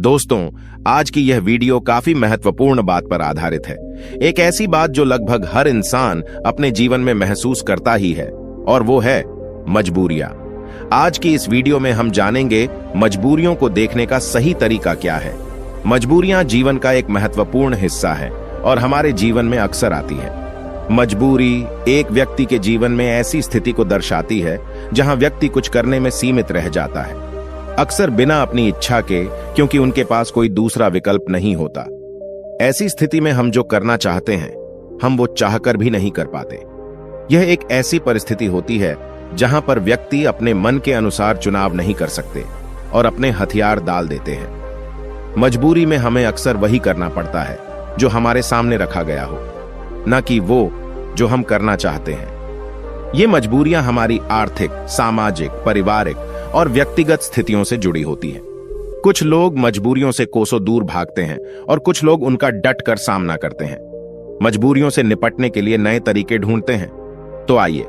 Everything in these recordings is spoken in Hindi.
दोस्तों, आज की यह वीडियो काफी महत्वपूर्ण बात पर आधारित है। एक ऐसी बात जो लगभग हर इंसान अपने जीवन में महसूस करता ही है, और वो है मजबूरियां। आज की इस वीडियो में हम जानेंगे मजबूरियों को देखने का सही तरीका क्या है। मजबूरियां जीवन का एक महत्वपूर्ण हिस्सा है और हमारे जीवन में अक्सर आती है। मजबूरी एक व्यक्ति के जीवन में ऐसी स्थिति को दर्शाती है जहां व्यक्ति कुछ करने में सीमित रह जाता है, अक्सर बिना अपनी इच्छा के, क्योंकि उनके पास कोई दूसरा विकल्प नहीं होता। ऐसी स्थिति में हम जो करना चाहते हैं, हम वो चाहकर भी नहीं कर पाते। यह एक ऐसी परिस्थिति होती है जहां पर व्यक्ति अपने मन के अनुसार चुनाव नहीं कर सकते और अपने हथियार डाल देते हैं। मजबूरी में हमें अक्सर वही करना पड़ता है जो हमारे सामने रखा गया हो, न कि वो जो हम करना चाहते हैं। ये मजबूरियां हमारी आर्थिक, सामाजिक, पारिवारिक और व्यक्तिगत स्थितियों से जुड़ी होती हैं। कुछ लोग मजबूरियों से कोसों दूर भागते हैं और कुछ लोग उनका डट कर सामना करते हैं। मजबूरियों से निपटने के लिए नए तरीके ढूंढते हैं। तो आइए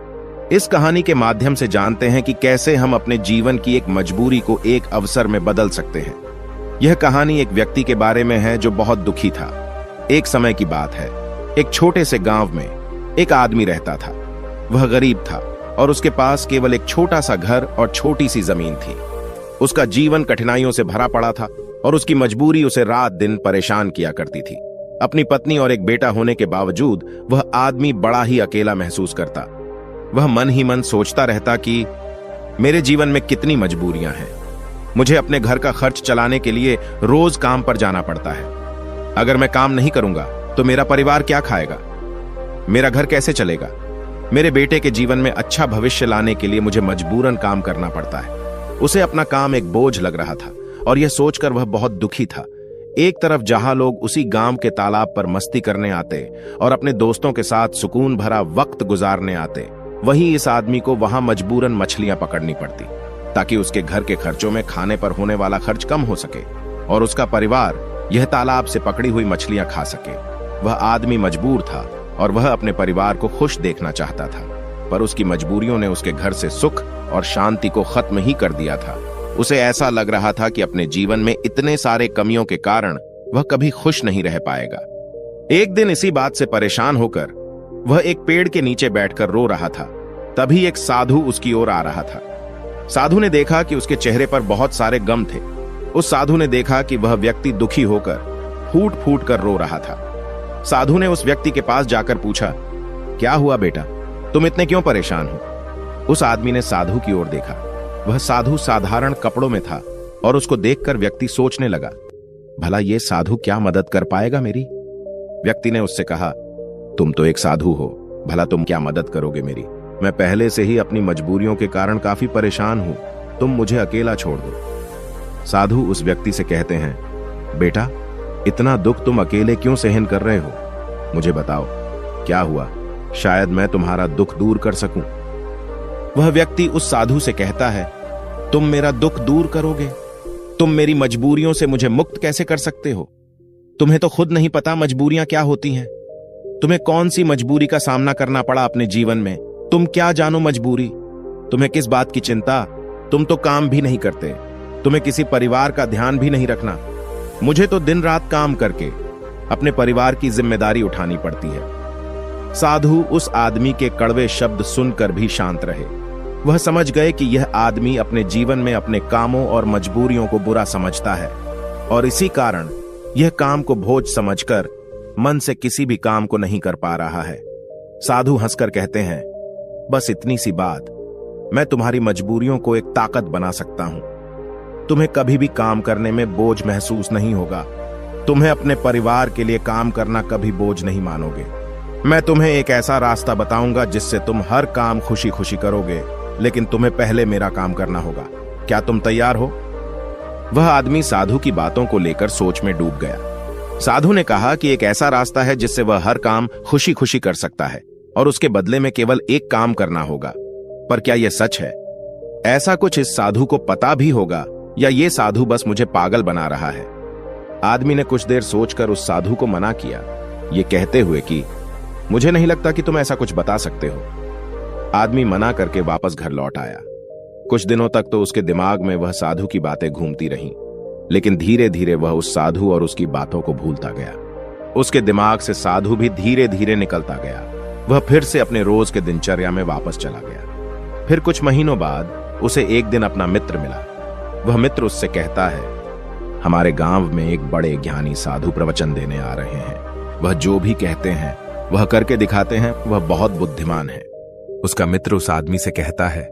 इस कहानी के माध्यम से जानते हैं कि कैसे हम अपने जीवन की एक मजबूरी को एक अवसर में बदल सकते हैं। यह कहानी एक व्यक्ति के बारे में है जो बहुत दुखी था। एक समय की बात है, एक छोटे से गांव में एक आदमी रहता था। वह गरीब था और उसके पास केवल एक छोटा सा घर और छोटी सी जमीन थी। उसका जीवन कठिनाइयों से भरा पड़ा था और उसकी मजबूरी उसे रात दिन परेशान किया करती थी। अपनी पत्नी और एक बेटा होने के बावजूद वह आदमी बड़ा ही अकेला महसूस करता। वह मन ही मन सोचता रहता कि मेरे जीवन में कितनी मजबूरियां हैं। मुझे अपने घर का खर्च चलाने के लिए रोज काम पर जाना पड़ता है। अगर मैं काम नहीं करूंगा तो मेरा परिवार क्या खाएगा? मेरा घर कैसे चलेगा? मेरे बेटे के जीवन में अच्छा भविष्य लाने के लिए मुझे मजबूरन काम करना पड़ता है। उसे अपना काम एक बोझ लग रहा था और यह सोचकर वह बहुत दुखी था। एक तरफ जहां लोग उसी गांव के तालाब पर मस्ती करने आते और अपने दोस्तों के साथ सुकून भरा वक्त गुजारने आते, वहीं इस आदमी को वहां मजबूरन मछलियां पकड़नी पड़ती ताकि उसके घर के खर्चों में खाने पर होने वाला खर्च कम हो सके और उसका परिवार यह तालाब से पकड़ी हुई मछलियां खा सके। वह आदमी मजबूर था और वह अपने परिवार को खुश देखना चाहता था, पर उसकी मजबूरियों ने उसके घर से सुख और शांति को खत्म ही कर दिया था। उसे ऐसा लग रहा था कि अपने जीवन में इतने सारे कमियों के कारण वह कभी खुश नहीं रह पाएगा। एक दिन इसी बात से परेशान होकर वह एक पेड़ के नीचे बैठकर रो रहा था। तभी एक साधु उसकी ओर आ रहा था। साधु ने देखा कि उसके चेहरे पर बहुत सारे गम थे। उस साधु ने देखा कि वह व्यक्ति दुखी होकर फूट फूट कर रो रहा था। साधु ने उस व्यक्ति के पास जाकर पूछा, क्या हुआ बेटा, तुम इतने क्यों परेशान हो? उस आदमी ने साधु की ओर देखा। वह साधु साधारण कपड़ों में था और उसको देखकर व्यक्ति सोचने लगा, भला ये साधु क्या मदद कर पाएगा मेरी? व्यक्ति ने उससे कहा, तुम तो एक साधु हो, भला तुम क्या मदद करोगे मेरी? मैं पहले से ही अपनी मजबूरियों के कारण काफी परेशान हूं, तुम मुझे अकेला छोड़ दो। साधु उस व्यक्ति से कहते हैं, बेटा, इतना दुख तुम अकेले क्यों सहन कर रहे हो? मुझे बताओ क्या हुआ, शायद मैं तुम्हारा दुख दूर कर सकूं। वह व्यक्ति उस साधु से कहता है, तुम मेरा दुख दूर करोगे? तुम मेरी मजबूरियों से मुझे मुक्त कैसे कर सकते हो? तुम्हें तो खुद नहीं पता मजबूरियां क्या होती हैं। तुम्हें कौन सी मजबूरी का सामना करना पड़ा अपने जीवन में? तुम क्या जानो मजबूरी? तुम्हें किस बात की चिंता? तुम तो काम भी नहीं करते, तुम्हें किसी परिवार का ध्यान भी नहीं रखना। मुझे तो दिन रात काम करके अपने परिवार की जिम्मेदारी उठानी पड़ती है। साधु उस आदमी के कड़वे शब्द सुनकर भी शांत रहे। वह समझ गए कि यह आदमी अपने जीवन में अपने कामों और मजबूरियों को बुरा समझता है और इसी कारण यह काम को बोझ समझकर मन से किसी भी काम को नहीं कर पा रहा है। साधु हंसकर कहते हैं, बस इतनी सी बात, मैं तुम्हारी मजबूरियों को एक ताकत बना सकता हूं। तुम्हें कभी भी काम करने में बोझ महसूस नहीं होगा। तुम्हें अपने परिवार के लिए काम करना कभी बोझ नहीं मानोगे। मैं तुम्हें एक ऐसा रास्ता बताऊंगा जिससे तुम हर काम खुशी खुशी करोगे, लेकिन तुम्हें पहले मेरा काम करना होगा। क्या तुम तैयार हो? वह आदमी साधु की बातों को लेकर सोच में डूब गया। साधु ने कहा कि एक ऐसा रास्ता है जिससे वह हर काम खुशी खुशी कर सकता है और उसके बदले में केवल एक काम करना होगा। पर क्या यह सच है? ऐसा कुछ इस साधु को पता भी होगा या ये साधु बस मुझे पागल बना रहा है? आदमी ने कुछ देर सोचकर उस साधु को मना किया, ये कहते हुए कि मुझे नहीं लगता कि तुम ऐसा कुछ बता सकते हो। आदमी मना करके वापस घर लौट आया। कुछ दिनों तक तो उसके दिमाग में वह साधु की बातें घूमती रहीं, लेकिन धीरे धीरे वह उस साधु और उसकी बातों को भूलता गया। उसके दिमाग से साधु भी धीरे धीरे निकलता गया। वह फिर से अपने रोज के दिनचर्या में वापस चला गया। फिर कुछ महीनों बाद उसे एक दिन अपना मित्र मिला। वह मित्र उससे कहता है, हमारे गांव में एक बड़े ज्ञानी साधु प्रवचन देने आ रहे हैं। वह जो भी कहते हैं वह करके दिखाते हैं। वह बहुत बुद्धिमान है। उसका मित्र उस आदमी से कहता है,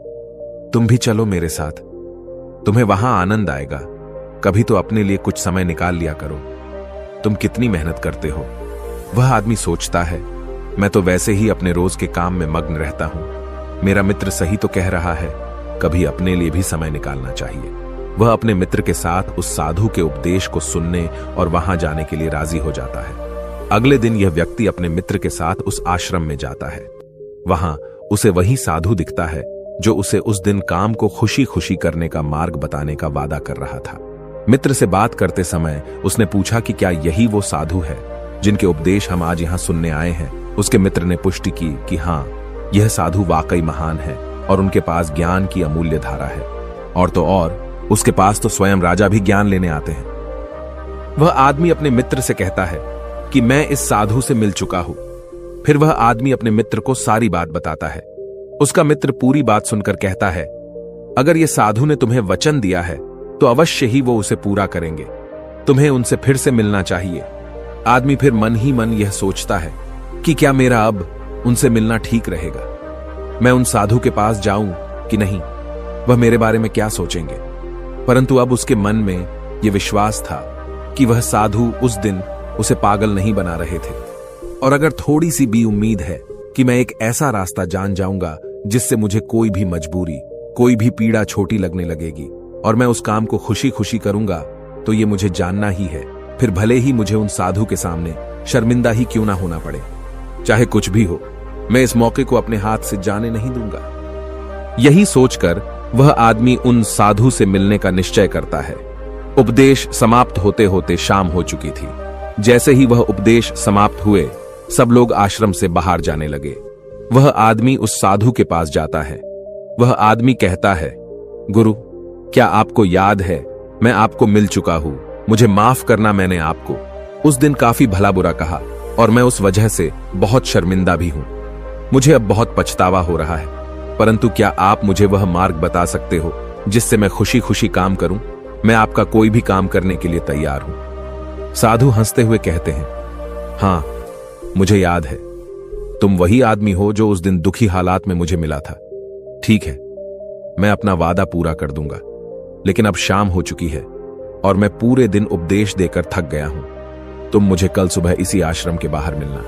तुम भी चलो मेरे साथ, तुम्हें वहां आनंद आएगा। कभी तो अपने लिए कुछ समय निकाल लिया करो, तुम कितनी मेहनत करते हो। वह आदमी सोचता है, मैं तो वैसे ही अपने रोज के काम में मग्न रहता हूं। मेरा मित्र सही तो कह रहा है, कभी अपने लिए भी समय निकालना चाहिए। वह अपने मित्र के साथ उस साधु के उपदेश को सुनने और वहां जाने के लिए राजी हो जाता है। अगले दिन यह व्यक्ति अपने मित्र के साथ उस आश्रम में जाता है। वहां उसे वही साधु दिखता है जो उसे उस दिन काम को खुशी खुशी करने का मार्ग बताने का वादा कर रहा था। मित्र से बात करते समय उसने पूछा कि क्या यही वो साधु है जिनके उपदेश हम आज यहां सुनने आए हैं। उसके मित्र ने पुष्टि की कि हां, यह साधु वाकई महान है और उनके पास ज्ञान की अमूल्य धारा है। और तो और उसके पास तो स्वयं राजा भी ज्ञान लेने आते हैं। वह आदमी अपने मित्र से कहता है कि मैं इस साधु से मिल चुका हूं। फिर वह आदमी अपने मित्र को सारी बात बताता है। उसका मित्र पूरी बात सुनकर कहता है, अगर यह साधु ने तुम्हें वचन दिया है तो अवश्य ही वो उसे पूरा करेंगे। तुम्हें उनसे फिर से मिलना चाहिए। आदमी फिर मन ही मन यह सोचता है कि क्या मेरा अब उनसे मिलना ठीक रहेगा। मैं उन साधु के पास जाऊं कि नहीं, वह मेरे बारे में क्या सोचेंगे। परंतु अब उसके मन में यह विश्वास था कि वह साधु उस दिन उसे पागल नहीं बना रहे थे। और अगर थोड़ी सी भी उम्मीद है कि मैं एक ऐसा रास्ता जान जाऊंगा जिससे मुझे कोई भी मजबूरी, कोई भी पीड़ा छोटी लगने लगेगी और मैं उस काम को खुशी खुशी करूंगा, तो ये मुझे जानना ही है। फिर भले ही मुझे उन साधु के सामने शर्मिंदा ही क्यों ना होना पड़े, चाहे कुछ भी हो, मैं इस मौके को अपने हाथ से जाने नहीं दूंगा। यही सोचकर वह आदमी उन साधु से मिलने का निश्चय करता है। उपदेश समाप्त होते होते शाम हो चुकी थी। जैसे ही वह उपदेश समाप्त हुए, सब लोग आश्रम से बाहर जाने लगे। वह आदमी उस साधु के पास जाता है। वह आदमी कहता है, गुरु, क्या आपको याद है, मैं आपको मिल चुका हूं। मुझे माफ करना, मैंने आपको उस दिन काफी भला बुरा कहा और मैं उस वजह से बहुत शर्मिंदा भी हूं। मुझे अब बहुत पछतावा हो रहा है, परंतु क्या आप मुझे वह मार्ग बता सकते हो जिससे मैं खुशी खुशी काम करूं? मैं आपका कोई भी काम करने के लिए तैयार हूं। साधु हंसते हुए कहते हैं, हां, मुझे याद है, तुम वही आदमी हो जो उस दिन दुखी हालात में मुझे मिला था। ठीक है, मैं अपना वादा पूरा कर दूंगा, लेकिन अब शाम हो चुकी है और मैं पूरे दिन उपदेश देकर थक गया हूं। तुम मुझे कल सुबह इसी आश्रम के बाहर मिलना।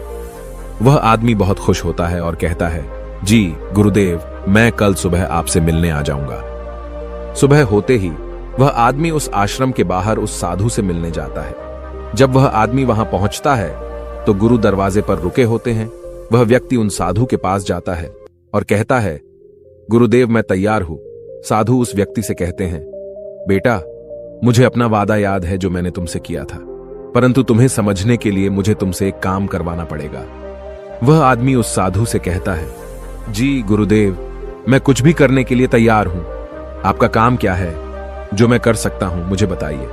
वह आदमी बहुत खुश होता है और कहता है, जी गुरुदेव, मैं कल सुबह आपसे मिलने आ जाऊंगा। सुबह होते ही वह आदमी उस आश्रम के बाहर उस साधु से मिलने जाता है। जब वह आदमी वहां पहुंचता है तो गुरु दरवाजे पर रुके होते हैं। वह व्यक्ति उन साधु के पास जाता है और कहता है, गुरुदेव, मैं तैयार हूं। साधु उस व्यक्ति से कहते हैं, बेटा, मुझे अपना वादा याद है जो मैंने तुमसे किया था, परंतु तुम्हें समझने के लिए मुझे तुमसे एक काम करवाना पड़ेगा। वह आदमी उस साधु से कहता है, जी गुरुदेव, मैं कुछ भी करने के लिए तैयार हूं। आपका काम क्या है जो मैं कर सकता हूं, मुझे बताइए।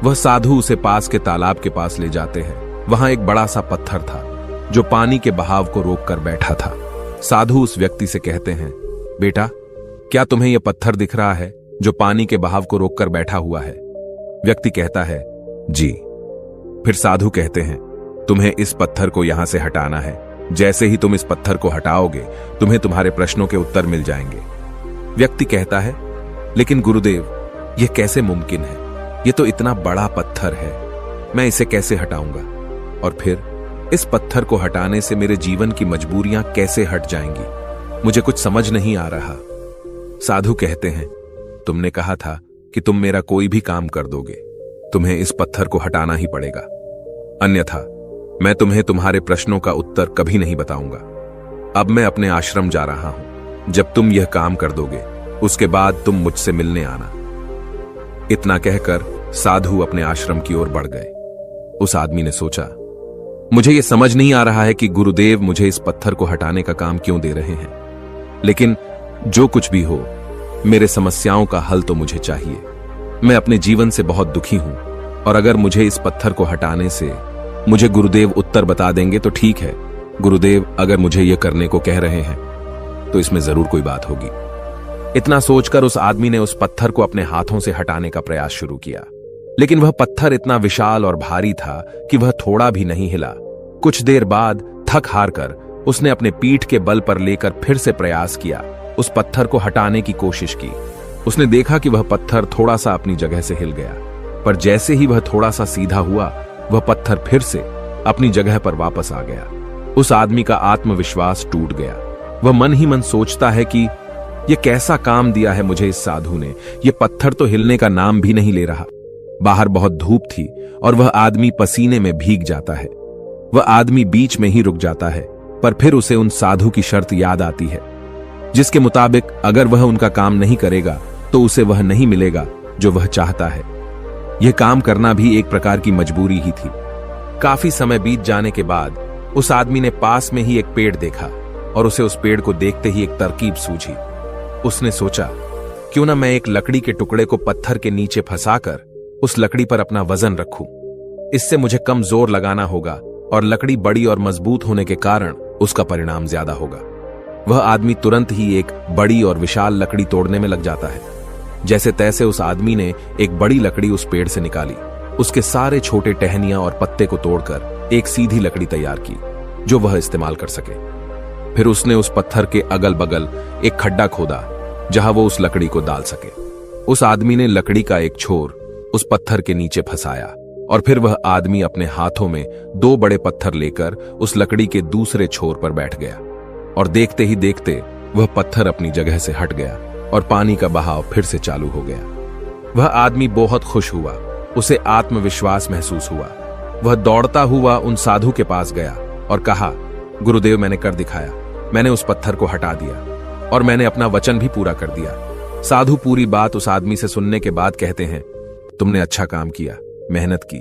वह साधु उसे पास के तालाब के पास ले जाते हैं। वहां एक बड़ा सा पत्थर था जो पानी के बहाव को रोककर बैठा था। साधु उस व्यक्ति से कहते हैं, बेटा, क्या तुम्हें यह पत्थर दिख रहा है जो पानी के बहाव को रोककर बैठा हुआ है? व्यक्ति कहता है, जी। फिर साधु कहते हैं, तुम्हें इस पत्थर को यहां से हटाना है। जैसे ही तुम इस पत्थर को हटाओगे, तुम्हें तुम्हारे प्रश्नों के उत्तर मिल जाएंगे। व्यक्ति कहता है, लेकिन गुरुदेव, यह कैसे मुमकिन है? यह तो इतना बड़ा पत्थर है, मैं इसे कैसे हटाऊंगा? और फिर इस पत्थर को हटाने से मेरे जीवन की मजबूरियां कैसे हट जाएंगी? मुझे कुछ समझ नहीं आ रहा। साधु कहते हैं, तुमने कहा था कि तुम मेरा कोई भी काम कर दोगे। तुम्हें इस पत्थर को हटाना ही पड़ेगा, अन्यथा मैं तुम्हें तुम्हारे प्रश्नों का उत्तर कभी नहीं बताऊंगा। अब मैं अपने आश्रम जा रहा हूं। जब तुम यह काम कर दोगे, उसके बाद तुम मुझसे मिलने आना। इतना कहकर साधु अपने आश्रम की ओर बढ़ गए। उस आदमी ने सोचा, मुझे यह समझ नहीं आ रहा है कि गुरुदेव मुझे इस पत्थर को हटाने का काम क्यों दे रहे हैं, लेकिन जो कुछ भी हो, मेरे समस्याओं का हल तो मुझे चाहिए। मैं अपने जीवन से बहुत दुखी हूं और अगर मुझे इस पत्थर को हटाने से मुझे गुरुदेव उत्तर बता देंगे तो ठीक है। गुरुदेव अगर मुझे यह करने को कह रहे हैं तो इसमें जरूर कोई बात होगी। इतना सोचकर उस आदमी ने उस पत्थर को अपने हाथों से हटाने का प्रयास शुरू किया, लेकिन वह पत्थर इतना विशाल और भारी था कि वह थोड़ा भी नहीं हिला। कुछ देर बाद थक हार कर उसने अपने पीठ के बल पर लेकर फिर से प्रयास किया, उस पत्थर को हटाने की कोशिश की। उसने देखा कि वह पत्थर थोड़ा सा अपनी जगह से हिल गया, पर जैसे ही वह थोड़ा सा सीधा हुआ वह पत्थर फिर से अपनी जगह पर वापस आ गया। उस आदमी का आत्मविश्वास टूट गया। वह मन ही मन सोचता है कि यह कैसा काम दिया है मुझे इस साधु ने, यह पत्थर तो हिलने का नाम भी नहीं ले रहा। बाहर बहुत धूप थी और वह आदमी पसीने में भीग जाता है। वह आदमी बीच में ही रुक जाता है, पर फिर उसे उन साधु की शर्त याद आती है, जिसके मुताबिक अगर वह उनका काम नहीं करेगा तो उसे वह नहीं मिलेगा जो वह चाहता है। यह काम करना भी एक प्रकार की मजबूरी ही थी। काफी समय बीत जाने के बाद उस आदमी ने पास में ही एक पेड़ देखा और उसे उस पेड़ को देखते ही एक तरकीब सूझी। उसने सोचा, क्यों ना मैं एक लकड़ी के टुकड़े को पत्थर के नीचे फंसाकर उस लकड़ी पर अपना वजन रखूं। इससे मुझे कम जोर लगाना होगा और लकड़ी बड़ी और मजबूत होने के कारण उसका परिणाम ज्यादा होगा। वह आदमी तुरंत ही एक बड़ी और विशाल लकड़ी तोड़ने में लग जाता है। जैसे तैसे उस आदमी ने एक बड़ी लकड़ी उस पेड़ से निकाली, उसके सारे छोटे टहनियां और पत्ते को तोड़कर एक सीधी लकड़ी तैयार की जो वह इस्तेमाल कर सके। फिर उसने उस पत्थर के अगल बगल एक खड्डा खोदा जहां वो उस लकड़ी को डाल सके। उस आदमी ने लकड़ी का एक छोर उस पत्थर के नीचे फंसाया और फिर वह आदमी अपने हाथों में 2 बड़े पत्थर लेकर उस लकड़ी के दूसरे छोर पर बैठ गया और देखते ही देखते वह पत्थर अपनी जगह से हट गया और पानी का बहाव फिर से चालू हो गया। वह आदमी बहुत खुश हुआ, उसे आत्मविश्वास महसूस हुआ। वह दौड़ता हुआ उन साधु के पास गया और कहा, गुरुदेव मैंने कर दिखाया, मैंने उस पत्थर को हटा दिया और मैंने अपना वचन भी पूरा कर दिया। साधु पूरी बात उस आदमी से सुनने के बाद कहते हैं, तुमने अच्छा काम किया, मेहनत की,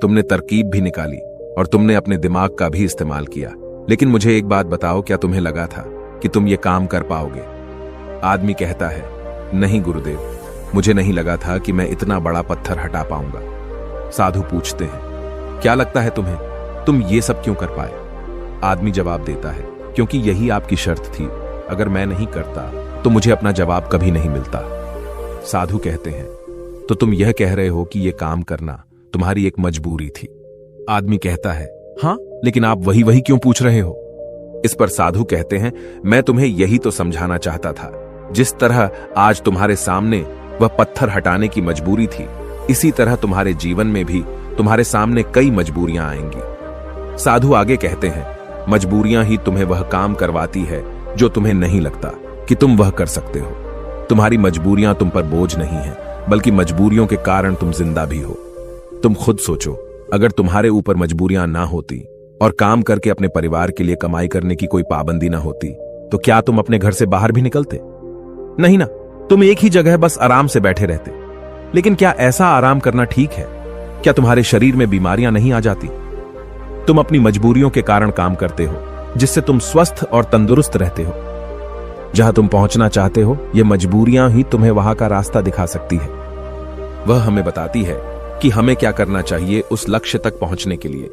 तुमने तरकीब भी निकाली और तुमने अपने दिमाग का भी इस्तेमाल किया, लेकिन मुझे एक बात बताओ, क्या तुम्हें लगा था कि तुम ये काम कर पाओगे? आदमी कहता है, नहीं गुरुदेव, मुझे नहीं लगा था कि मैं इतना बड़ा पत्थर हटा पाऊंगा। साधु पूछते हैं, क्या लगता है तुम्हें, तुम ये सब क्यों कर पाए? आदमी जवाब देता है, क्योंकि यही आपकी शर्त थी, अगर मैं नहीं करता तो मुझे अपना जवाब कभी नहीं मिलता। साधु कहते हैं, तो तुम यह कह रहे हो कि यह काम करना तुम्हारी एक मजबूरी थी? आदमी कहता है, हां, लेकिन आप वही वही क्यों पूछ रहे हो? इस पर साधु कहते हैं, मैं तुम्हें यही तो समझाना चाहता था। जिस तरह आज तुम्हारे सामने वह पत्थर हटाने की मजबूरी थी, इसी तरह तुम्हारे जीवन में भी तुम्हारे सामने कई मजबूरियां आएंगी। साधु आगे कहते हैं, मजबूरियां ही तुम्हें वह काम करवाती है जो तुम्हें नहीं लगता कि तुम वह कर सकते हो। तुम्हारी मजबूरियां तुम पर बोझ नहीं है, बल्कि मजबूरियों के कारण तुम जिंदा भी हो। तुम खुद सोचो, अगर तुम्हारे ऊपर मजबूरियां ना होती और काम करके अपने परिवार के लिए कमाई करने की कोई पाबंदी ना होती, तो क्या तुम अपने घर से बाहर भी निकलते? नहीं ना, तुम एक ही जगह बस आराम से बैठे रहते। लेकिन क्या ऐसा आराम करना ठीक है? क्या तुम्हारे शरीर में बीमारियां नहीं आ जाती? तुम अपनी मजबूरियों के कारण काम करते हो, जिससे तुम स्वस्थ और तंदुरुस्त रहते हो। जहां तुम पहुंचना चाहते हो, ये मजबूरियां ही तुम्हें वहां का रास्ता दिखा सकती है। वह हमें बताती है कि हमें क्या करना चाहिए उस लक्ष्य तक पहुंचने के लिए।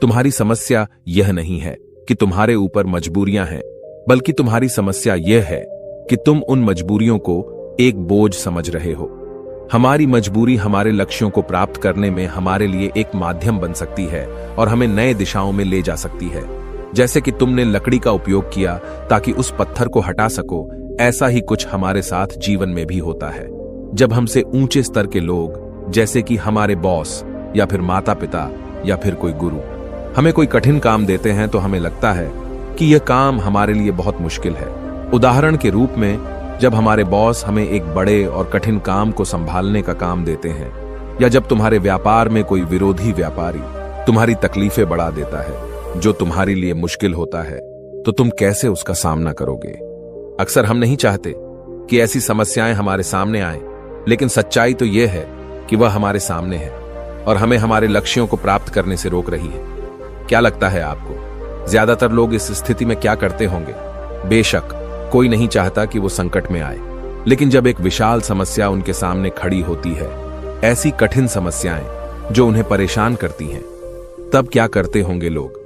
तुम्हारी समस्या यह नहीं है कि तुम्हारे ऊपर मजबूरियां हैं, बल्कि तुम्हारी समस्या यह है कि तुम उन मजबूरियों को एक बोझ समझ रहे हो। हमारी मजबूरी हमारे लक्ष्यों को प्राप्त करने में हमारे लिए एक माध्यम बन सकती है और हमें नए दिशाओं में ले जा सकती है। जैसे कि तुमने लकड़ी का उपयोग किया ताकि उस पत्थर को हटा सको, ऐसा ही कुछ हमारे साथ जीवन में भी होता है। जब हमसे ऊंचे स्तर के लोग, जैसे कि हमारे बॉस या फिर माता पिता या फिर कोई गुरु, हमें कोई कठिन काम देते हैं तो हमें लगता है कि यह काम हमारे लिए बहुत मुश्किल है। उदाहरण के रूप में, जब हमारे बॉस हमें एक बड़े और कठिन काम को संभालने का काम देते हैं, या जब तुम्हारे व्यापार में कोई विरोधी व्यापारी तुम्हारी तकलीफें बढ़ा देता है जो तुम्हारे लिए मुश्किल होता है, तो तुम कैसे उसका सामना करोगे? अक्सर हम नहीं चाहते कि ऐसी समस्याएं हमारे सामने आएं, लेकिन सच्चाई तो यह है कि वह हमारे सामने है और हमें हमारे लक्ष्यों को प्राप्त करने से रोक रही है। क्या लगता है आपको, ज्यादातर लोग इस स्थिति में क्या करते होंगे? बेशक कोई नहीं चाहता कि वो संकट में आए, लेकिन जब एक विशाल समस्या उनके सामने खड़ी होती है ऐसी कठिन समस्याएं जो उन्हें परेशान करती हैं, तब क्या करते होंगे लोग?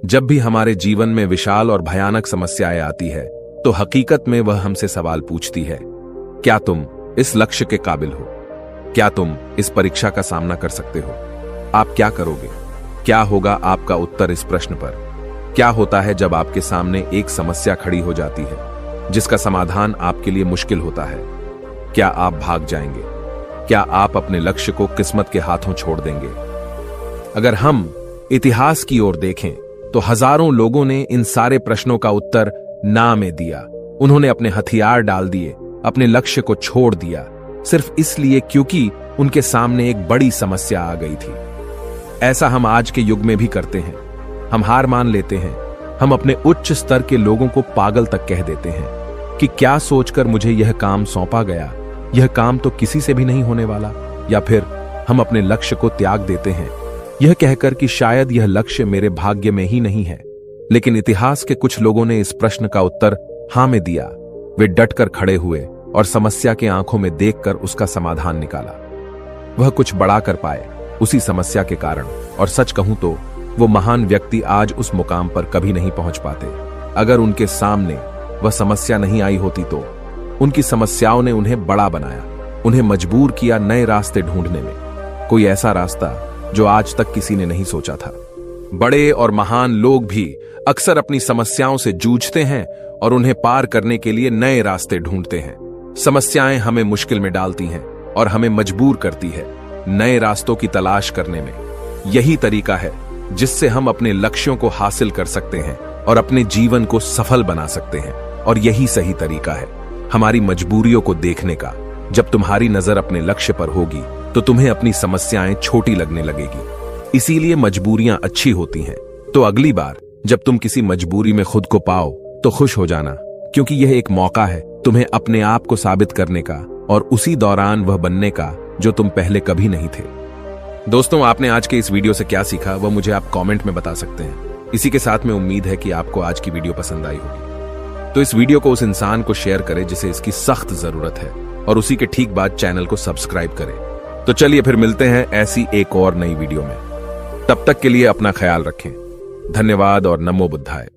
जब भी हमारे जीवन में विशाल और भयानक समस्याएं आती है तो हकीकत में वह हमसे सवाल पूछती है, क्या तुम इस लक्ष्य के काबिल हो? क्या तुम इस परीक्षा का सामना कर सकते हो? आप क्या करोगे? क्या होगा आपका उत्तर इस प्रश्न पर? क्या होता है जब आपके सामने एक समस्या खड़ी हो जाती है जिसका समाधान आपके लिए मुश्किल होता है? क्या आप भाग जाएंगे? क्या आप अपने लक्ष्य को किस्मत के हाथों छोड़ देंगे? अगर हम इतिहास की ओर देखें तो हजारों लोगों ने इन सारे प्रश्नों का उत्तर ना में दिया। उन्होंने अपने हथियार डाल दिए, अपने लक्ष्य को छोड़ दिया, सिर्फ इसलिए क्योंकि उनके सामने एक बड़ी समस्या आ गई थी। ऐसा हम आज के युग में भी करते हैं। हम हार मान लेते हैं। हम अपने उच्च स्तर के लोगों को पागल तक कह देते हैं कि क्या सोचकर मुझे यह काम सौंपा गया, यह काम तो किसी से भी नहीं होने वाला। या फिर हम अपने लक्ष्य को त्याग देते हैं यह कहकर कि शायद यह लक्ष्य मेरे भाग्य में ही नहीं है। लेकिन इतिहास के कुछ लोगों ने इस प्रश्न का उत्तर हां में दिया। वे डटकर खड़े हुए और समस्या के आंखों में देखकर उसका समाधान निकाला। वह कुछ बड़ा कर पाए उसी समस्या के कारण, और सच कहूं तो वो महान व्यक्ति आज उस मुकाम पर कभी नहीं पहुंच पाते। अगर उनके सामने वह समस्या नहीं आई होती तो उनकी समस्याओं ने उन्हें बड़ा बनाया, उन्हें मजबूर किया नए रास्ते ढूंढने में, कोई ऐसा रास्ता जो आज तक किसी ने नहीं सोचा था। बड़े और महान लोग भी अक्सर अपनी समस्याओं से जूझते हैं और उन्हें पार करने के लिए नए रास्ते ढूंढते हैं। समस्याएं हमें मुश्किल में डालती हैं और हमें मजबूर करती है नए रास्तों की तलाश करने में। यही तरीका है जिससे हम अपने लक्ष्यों को हासिल कर सकते हैं और अपने जीवन को सफल बना सकते हैं। और यही सही तरीका है हमारी मजबूरियों को देखने का। जब तुम्हारी नजर अपने लक्ष्य पर होगी तो तुम्हें अपनी समस्याएं छोटी लगने लगेगी। इसीलिए मजबूरियां अच्छी होती हैं। तो अगली बार जब तुम किसी मजबूरी में खुद को पाओ तो खुश हो जाना, क्योंकि यह एक मौका है तुम्हें अपने आप को साबित करने का और उसी दौरान वह बनने का जो तुम पहले कभी नहीं थे। दोस्तों, आपने आज के इस वीडियो से क्या सीखा वह मुझे आप कमेंट में बता सकते हैं। इसी के साथ में उम्मीद है कि आपको आज की वीडियो पसंद आई होगी। तो इस वीडियो को उस इंसान को शेयर करें जिसे इसकी सख्त जरूरत है, और उसी के ठीक बाद चैनल को सब्सक्राइब करें। तो चलिए फिर मिलते हैं ऐसी एक और नई वीडियो में। तब तक के लिए अपना ख्याल रखें। धन्यवाद और नमो बुद्धाय।